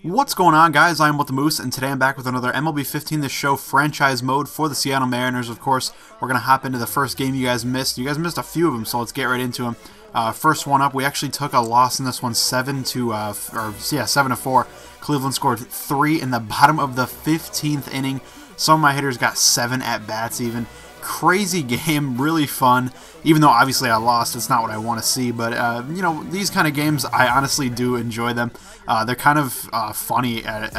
What's going on, guys? I'm with the Moose, and today I'm back with another MLB 15 The Show franchise mode for the Seattle Mariners. Of course, we're going to hop into the first game you guys missed. You guys missed a few of them, so let's get right into them. First one up, we actually took a loss in this one, 7-4. Cleveland scored 3 in the bottom of the 15th inning. Some of my hitters got 7 at-bats even. Crazy game, really fun. Even though obviously I lost, it's not what I want to see. But you know, these kind of games, I honestly do enjoy them. They're kind of funny at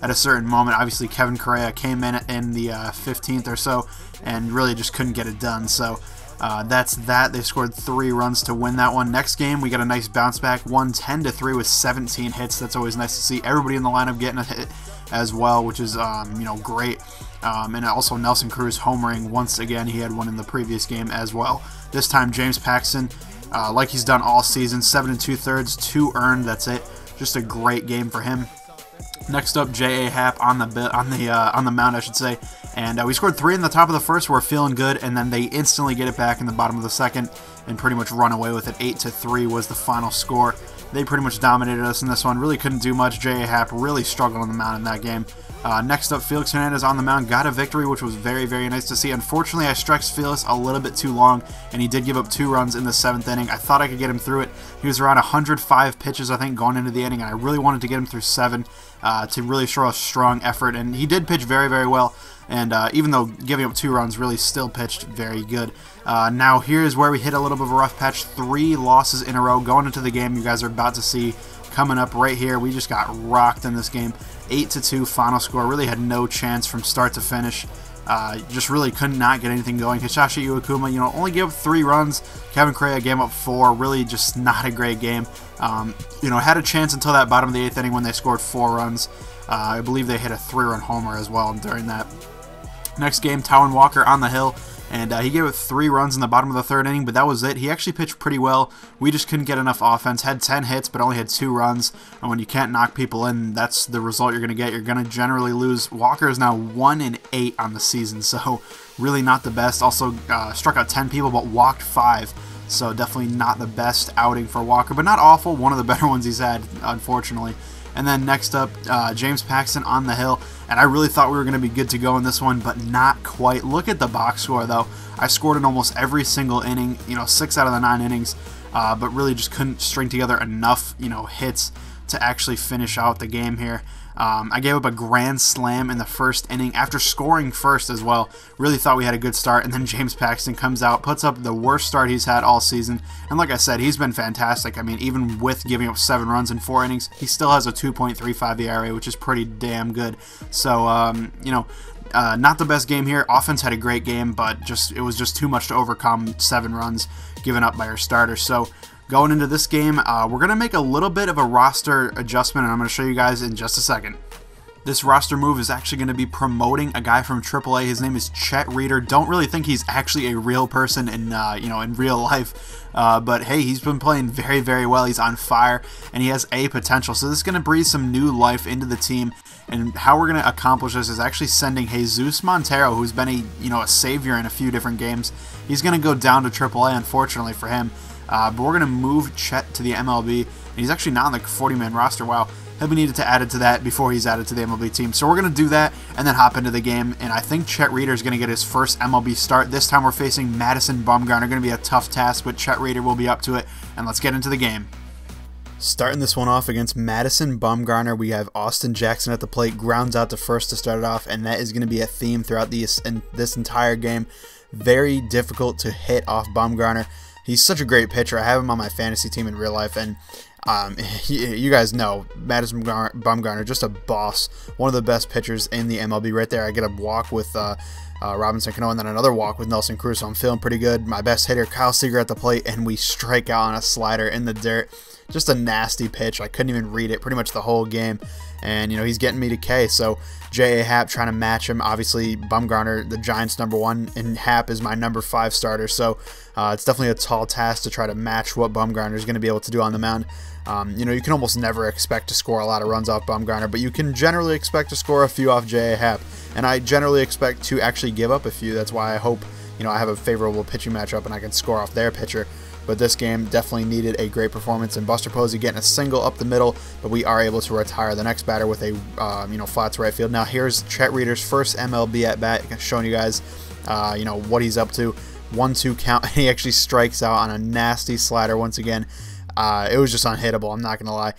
a certain moment. Obviously, Kevin Correa came in the 15th or so and really just couldn't get it done. So that's that. They scored 3 runs to win that one. Next game, we got a nice bounce back, won 10-3 with 17 hits. That's always nice to see. Everybody in the lineup getting a hit as well, which is you know, great. And also Nelson Cruz homering once again. He had one in the previous game as well. This time James Paxton, like he's done all season, 7 2/3, 2 earned. That's it. Just a great game for him. Next up, J.A. Happ on the mound, I should say, and we scored 3 in the top of the first. We're feeling good, and then they instantly get it back in the bottom of the second and pretty much run away with it. 8-3 was the final score. They pretty much dominated us in this one. Really couldn't do much. J.A. Happ really struggled on the mound in that game. Next up, Felix Hernandez on the mound got a victory, which was very, very nice to see. Unfortunately, I stretched Felix a little bit too long, and he did give up 2 runs in the 7th inning. I thought I could get him through it. He was around 105 pitches, I think, going into the inning, and I really wanted to get him through 7 to really show a strong effort. And he did pitch very, very well. And even though giving up 2 runs, really still pitched very good. Now here's where we hit a little bit of a rough patch. 3 losses in a row going into the game you guys are about to see coming up right here. We just got rocked in this game. 8-2 final score. Really had no chance from start to finish. Just really could not get anything going. Hisashi Iwakuma, you know, only gave up 3 runs. Kevin Correa gave up 4. Really just not a great game. You know, had a chance until that bottom of the 8th inning when they scored 4 runs. I believe they hit a 3-run homer as well during that. Next game, Taijuan Walker on the hill, and he gave it 3 runs in the bottom of the 3rd inning, but that was it. He actually pitched pretty well. We just couldn't get enough offense. Had 10 hits, but only had 2 runs, and when you can't knock people in, that's the result you're going to get. You're going to generally lose. Walker is now 1-8 on the season, so really not the best. Also struck out 10 people, but walked 5, so definitely not the best outing for Walker, but not awful. One of the better ones he's had, unfortunately. And then next up, James Paxton on the hill. And I really thought we were going to be good to go in this one, but not quite. Look at the box score, though. I scored in almost every single inning, you know, 6 out of the 9 innings, but really just couldn't string together enough, you know, hits to actually finish out the game here. I gave up a grand slam in the 1st inning after scoring first as well. Really thought we had a good start, and then James Paxton comes out, puts up the worst start he's had all season. And like I said, he's been fantastic. I mean, even with giving up 7 runs in 4 innings, he still has a 2.35 ERA, which is pretty damn good. So, you know, not the best game here. Offense had a great game, but it was just too much to overcome 7 runs given up by our starter. So going into this game, we're going to make a little bit of a roster adjustment, and I'm going to show you guys in just a second. This roster move is actually going to be promoting a guy from AAA. His name is Chet Reeder. Don't really think he's actually a real person in you know, in real life, but hey, he's been playing very, very well. He's on fire, and he has a potential. So this is going to breathe some new life into the team. And how we're going to accomplish this is actually sending Jesus Montero, who's been a savior in a few different games. He's going to go down to AAA, unfortunately for him. But we're going to move Chet to the MLB, and he's actually not on the 40-man roster. Wow, he'll be needed to add it to that before he's added to the MLB team. So we're going to do that and then hop into the game, and I think Chet Reeder is going to get his first MLB start. This time we're facing Madison Bumgarner. Going to be a tough task, but Chet Reeder will be up to it, and let's get into the game. Starting this one off against Madison Bumgarner, we have Austin Jackson at the plate, grounds out to first to start it off, and that is going to be a theme throughout this entire game. Very difficult to hit off Bumgarner. He's such a great pitcher. I have him on my fantasy team in real life, and you guys know Madison Bumgarner, just a boss. One of the best pitchers in the MLB right there. I get a walk with Robinson Cano and then another walk with Nelson Cruz, so I'm feeling pretty good. My best hitter, Kyle Seager, at the plate, and we strike out on a slider in the dirt. Just a nasty pitch. I couldn't even read it pretty much the whole game. And, you know, he's getting me to K. So J.A. Happ trying to match him. Obviously, Bumgarner, the Giants' #1, and Happ is my #5 starter. So it's definitely a tall task to try to match what Bumgarner is going to be able to do on the mound. You know, you can almost never expect to score a lot of runs off Bumgarner, but you can generally expect to score a few off J.A. Happ. And I generally expect to actually give up a few. That's why I hope, you know, I have a favorable pitching matchup and I can score off their pitcher. but this game definitely needed a great performance, and Buster Posey getting a single up the middle, but we are able to retire the next batter with a flat to right field. Now here's Chet Reeder's first MLB at bat, showing you guys what he's up to. 1-2 count, and he actually strikes out on a nasty slider once again. It was just unhittable, I'm not going to lie.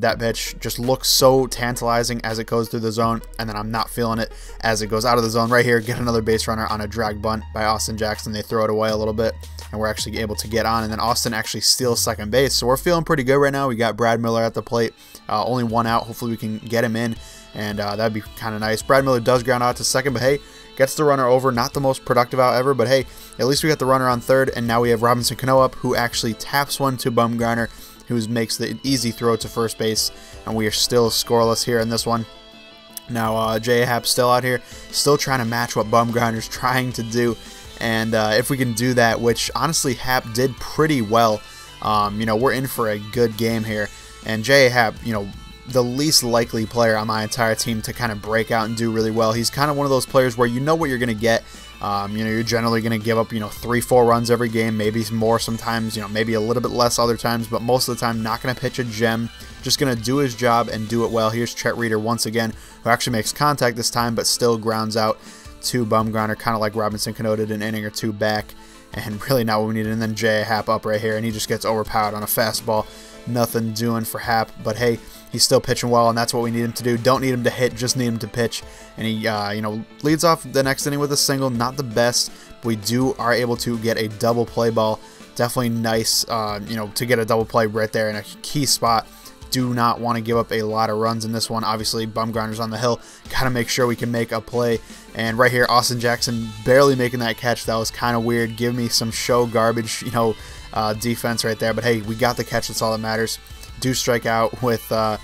That pitch just looks so tantalizing as it goes through the zone, and then I'm not feeling it as it goes out of the zone. Right here, get another base runner on a drag bunt by Austin Jackson. They throw it away a little bit, and we're actually able to get on, and then Austin actually steals second base. So we're feeling pretty good right now. We got Brad Miller at the plate, only one out. Hopefully we can get him in, and that'd be kind of nice. Brad Miller does ground out to second, but hey, gets the runner over. Not the most productive out ever, but hey, at least we got the runner on third, and now we have Robinson Cano up, who actually taps one to Bumgarner, who makes the easy throw to first base, and we are still scoreless here in this one. Now J.A. Happ still out here, still trying to match what Bumgarner's trying to do, and if we can do that, which honestly Happ did pretty well, we're in for a good game here, and J.A. Happ, the least likely player on my entire team to kind of break out and do really well. He's kind of one of those players where you know what you're going to get. You're generally going to give up, 3-4 runs every game, maybe more sometimes, maybe a little bit less other times, but most of the time not going to pitch a gem, just going to do his job and do it well. Here's Chet Reeder once again, who actually makes contact this time, but still grounds out to Bumgarner, kind of like Robinson Cano did an inning or two back, and really not what we needed. And then J.A. Happ up right here, and he just gets overpowered on a fastball. Nothing doing for Happ, but hey, he's still pitching well, and that's what we need him to do. Don't need him to hit, just need him to pitch. And he, leads off the next inning with a single. Not the best, but we are able to get a double play ball. Definitely nice, to get a double play right there in a key spot. Do not want to give up a lot of runs in this one. Obviously, Bumgarner's on the hill. Got to make sure we can make a play. And right here, Austin Jackson barely making that catch. That was kind of weird. Give me some show garbage, defense right there. But hey, we got the catch. That's all that matters. Do strike out with the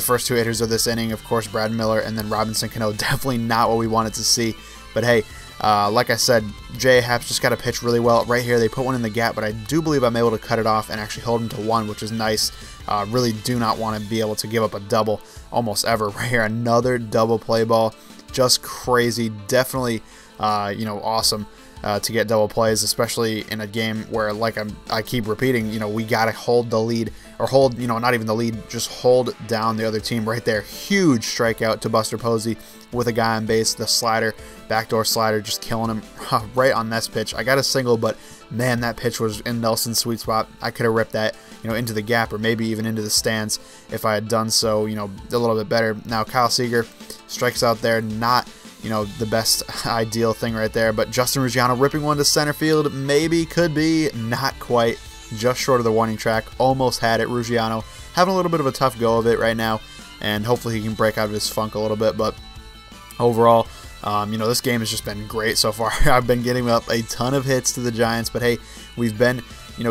first two hitters of this inning, of course, Brad Miller and then Robinson Cano. Definitely not what we wanted to see, but hey, like I said, J.A. Happ's just got to pitch really well. Right here they put one in the gap, but I do believe I'm able to cut it off and actually hold him to one, which is nice. Really do not want to be able to give up a double almost ever. Right here, another double play ball, just crazy. Definitely awesome to get double plays, especially in a game where, like I keep repeating, we got to hold the lead, or hold, not even the lead, just hold down the other team. Right there, huge strikeout to Buster Posey with a guy on base. The slider, backdoor slider, just killing him right on this pitch. I got a single, but man, that pitch was in Nelson's sweet spot. I could have ripped that, into the gap, or maybe even into the stands if I had done so, a little bit better. Now Kyle Seager strikes out there, not the best ideal thing right there, but Justin Ruggiano ripping one to center field, maybe, could be, not quite, just short of the warning track. Almost had it. Ruggiano having a little bit of a tough go of it right now, and hopefully he can break out of his funk a little bit. But overall, this game has just been great so far. I've been getting up a ton of hits to the Giants, but hey, we've been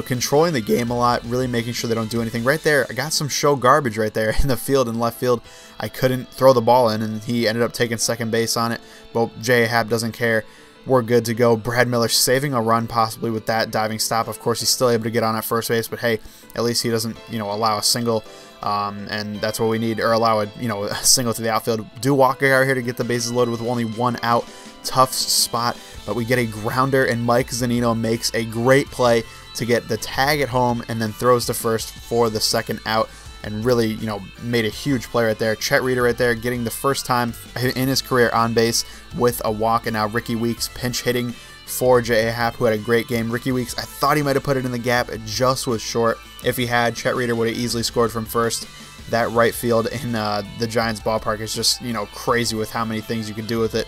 controlling the game a lot, really making sure they don't do anything. Right there, I got some show garbage right there in the field and left field. I couldn't throw the ball in, and he ended up taking second base on it. Well, J.A. Happ doesn't care. We're good to go. Brad Miller saving a run possibly with that diving stop. Of course, he's still able to get on at first base, but hey, at least he doesn't, allow a single, and that's what we need, or allow a single to the outfield. Do Walker out here to get the bases loaded with only one out. Tough spot, but we get a grounder, and Mike Zunino makes a great play to get the tag at home, and then throws to first for the second out, and really, made a huge play right there. Chet Reeder right there getting the first time in his career on base with a walk, and now Ricky Weeks pinch hitting for J.A. Happ, who had a great game. Ricky Weeks, I thought he might have put it in the gap. It just was short. If he had, Chet Reeder would have easily scored from first. That right field in the Giants ballpark is just, crazy with how many things you can do with it.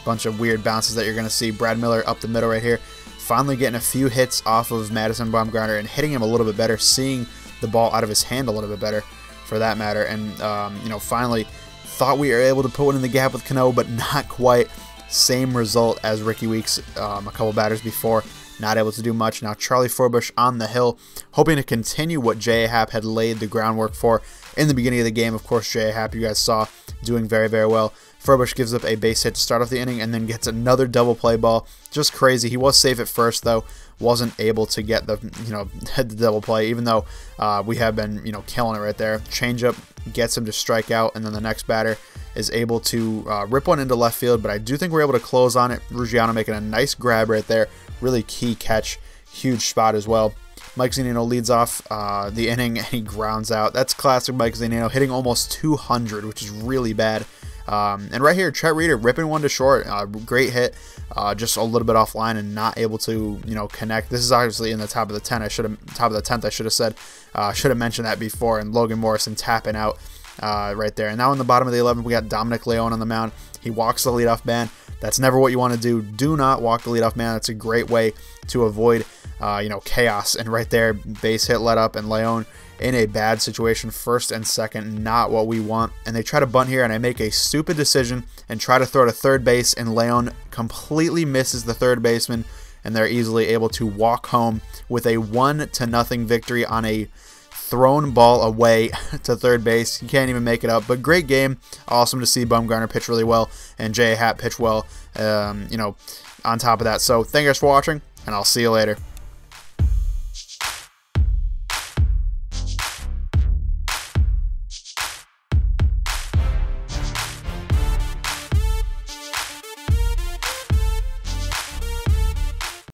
Bunch of weird bounces that you're going to see. Brad Miller up the middle right here, finally getting a few hits off of Madison Bumgarner and hitting him a little bit better, seeing the ball out of his hand a little bit better for that matter. And finally thought we were able to put one in the gap with Cano, but not quite. Same result as Ricky Weeks a couple batters before, not able to do much. Now Charlie Forbush on the hill, hoping to continue what J.A. Happ had laid the groundwork for in the beginning of the game. Of course, J.A. Happ, you guys saw, doing very, very well. Forbush gives up a base hit to start off the inning, and then gets another double play ball. Just crazy. He was safe at first, though. Wasn't able to get the, the double play, even though we have been, killing it right there. Changeup gets him to strike out, and then the next batter is able to rip one into left field, but I do think we're able to close on it. Ruggiano making a nice grab right there. Really key catch. Huge spot as well. Mike Zunino leads off the inning, and he grounds out. That's classic Mike Zunino, hitting almost 200, which is really bad. And right here, Chet Reader ripping one to short. Great hit, just a little bit offline and not able to, connect. This is obviously in the top of the 10. Top of the 10th. I should have said. Should have mentioned that before. And Logan Morrison tapping out right there. And now in the bottom of the 11th, we got Dominic Leone on the mound. He walks the leadoff man. That's never what you want to do. Do not walk the leadoff man. That's a great way to avoid, chaos. And right there, base hit let up, and Leone in a bad situation, first and second, not what we want. And they try to bunt here, and I make a stupid decision and try to throw to third base, and Leone completely misses the third baseman, and they're easily able to walk home with a 1-0 victory on a thrown ball away to third base. You can't even make it up, but great game. Awesome to see Bumgarner pitch really well and Happ pitch well, on top of that. So thank you guys for watching, and I'll see you later.